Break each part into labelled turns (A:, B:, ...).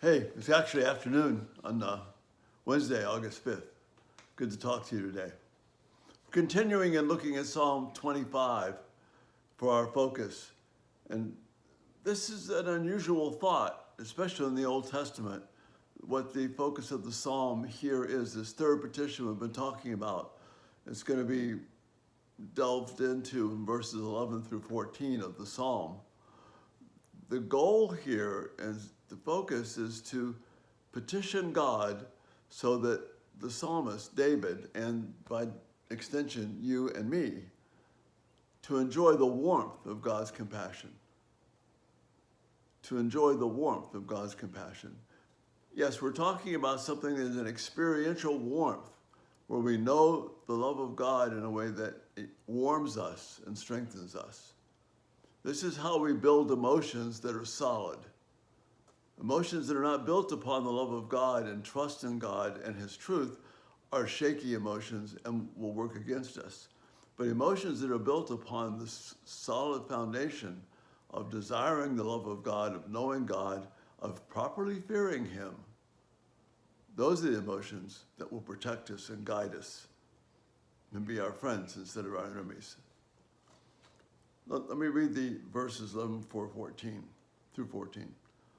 A: Hey, it's actually afternoon on Wednesday, August 5th. Good to talk to you today. Continuing and looking at Psalm 25 for our focus. And this is an unusual thought, especially in the Old Testament. What the focus of the psalm here is, this third petition we've been talking about. It's going to be delved into in verses 11 through 14 of the psalm. The goal here is the focus is to petition God so that the psalmist, David, and by extension, you and me, to enjoy the warmth of God's compassion. To enjoy the warmth of God's compassion. Yes, we're talking about something that is an experiential warmth, where we know the love of God in a way that it warms us and strengthens us. This is how we build emotions that are solid. Emotions that are not built upon the love of God and trust in God and His truth are shaky emotions and will work against us. But emotions that are built upon this solid foundation of desiring the love of God, of knowing God, of properly fearing Him, those are the emotions that will protect us and guide us and be our friends instead of our enemies. Let me read the verses 11 through 14.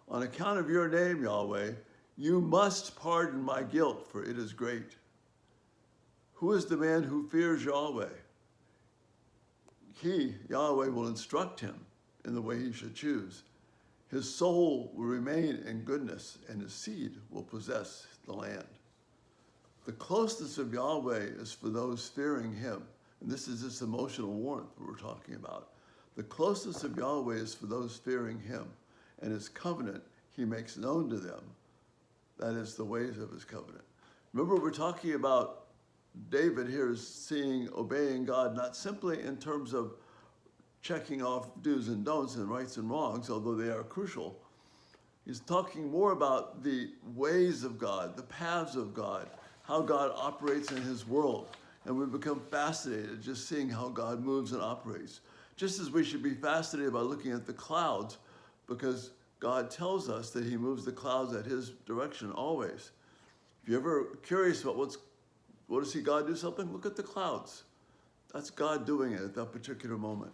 A: On account of your name, Yahweh, you must pardon my guilt, for it is great. Who is the man who fears Yahweh? He, Yahweh, will instruct him in the way he should choose. His soul will remain in goodness, and his seed will possess the land. The closeness of Yahweh is for those fearing Him. And this is this emotional warmth we're talking about. The closeness of Yahweh is for those fearing Him, and His covenant He makes known to them. That is the ways of His covenant. Remember, we're talking about David here is obeying God, not simply in terms of checking off do's and don'ts and rights and wrongs, although they are crucial. He's talking more about the ways of God, the paths of God, how God operates in His world. And we become fascinated just seeing how God moves and operates. Just as we should be fascinated by looking at the clouds, because God tells us that He moves the clouds at His direction always. If you're ever curious about what does God do something? Look at the clouds. That's God doing it at that particular moment.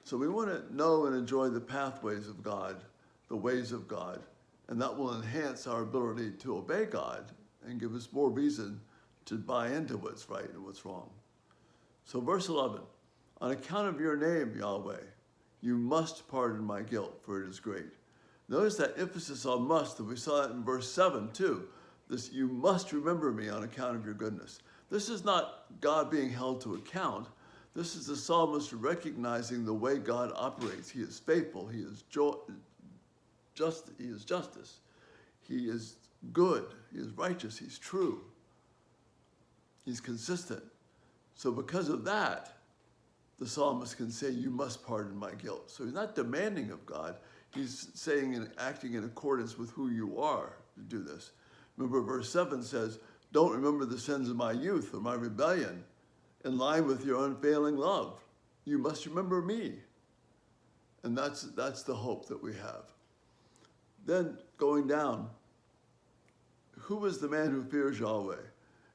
A: So we want to know and enjoy the pathways of God, the ways of God, and that will enhance our ability to obey God and give us more reason to buy into what's right and what's wrong. So verse 11, on account of your name, Yahweh, you must pardon my guilt, for it is great. Notice that emphasis on must, and we saw that in verse 7 too. This, you must remember me on account of your goodness. This is not God being held to account. This is the psalmist recognizing the way God operates. He is faithful. He is he is justice. He is good. He is righteous. He's true. He's consistent. So because of that, the psalmist can say, you must pardon my guilt. So he's not demanding of God. He's saying and acting in accordance with who you are to do this. Remember, verse 7 says, don't remember the sins of my youth or my rebellion. In line with your unfailing love, you must remember me. And that's the hope that we have. Then going down, who is the man who fears Yahweh?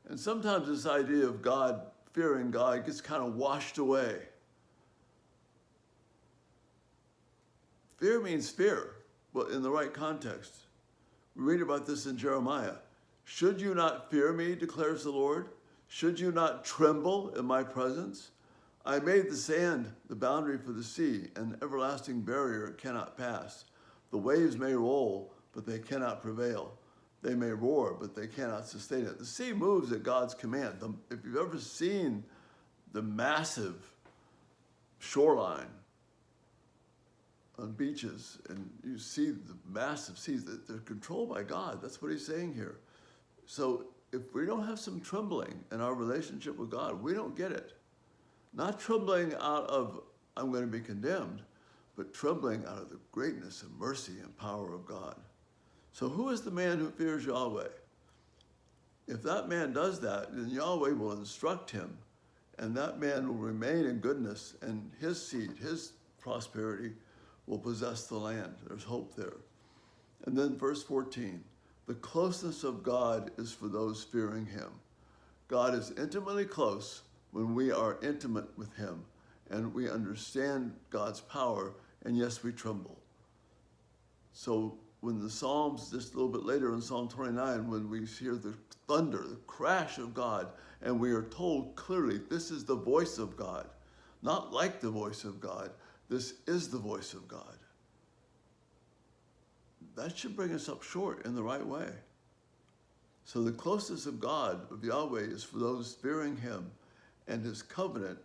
A: And sometimes this idea of God, fearing God, gets kind of washed away. Fear means fear, but in the right context. We read about this in Jeremiah. Should you not fear me, declares the Lord? Should you not tremble in my presence? I made the sand the boundary for the sea, an everlasting barrier it cannot pass. The waves may roll, but they cannot prevail. They may roar, but they cannot sustain it. The sea moves at God's command. If you've ever seen the massive shoreline on beaches, and you see the massive seas, that they're controlled by God. That's what he's saying here. So if we don't have some trembling in our relationship with God, we don't get it. Not trembling out of, I'm going to be condemned, but trembling out of the greatness and mercy and power of God. So who is the man who fears Yahweh? If that man does that, then Yahweh will instruct him, and that man will remain in goodness, and his seed, his prosperity, will possess the land. There's hope there. And then verse 14, the closeness of God is for those fearing him. God is intimately close when we are intimate with him and we understand God's power, and yes, we tremble. So when the Psalms, just a little bit later in Psalm 29, when we hear the thunder, the crash of God, and we are told clearly this is the voice of God, not like the voice of God, this is the voice of God. That should bring us up short in the right way. So the closeness of God, of Yahweh, is for those fearing him, and his covenant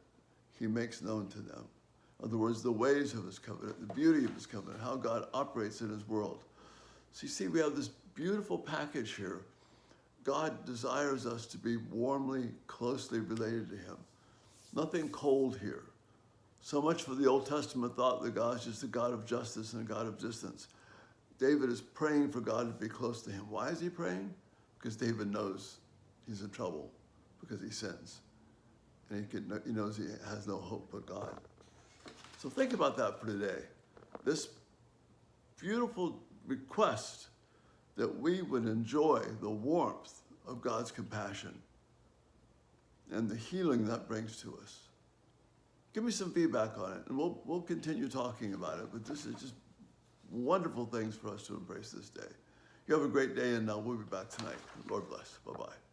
A: he makes known to them. In other words, the ways of his covenant, the beauty of his covenant, how God operates in his world. So you see, we have this beautiful package here. God desires us to be warmly, closely related to him. Nothing cold here. So much for the Old Testament thought that God is just a God of justice and a God of distance. David is praying for God to be close to him. Why is he praying? Because David knows he's in trouble because he sins. And he knows he has no hope but God. So think about that for today. This beautiful request that we would enjoy the warmth of God's compassion and the healing that brings to us. Give me some feedback on it, and we'll continue talking about it. But this is just wonderful things for us to embrace this day. You have a great day, and we'll be back tonight. Lord bless. Bye-bye.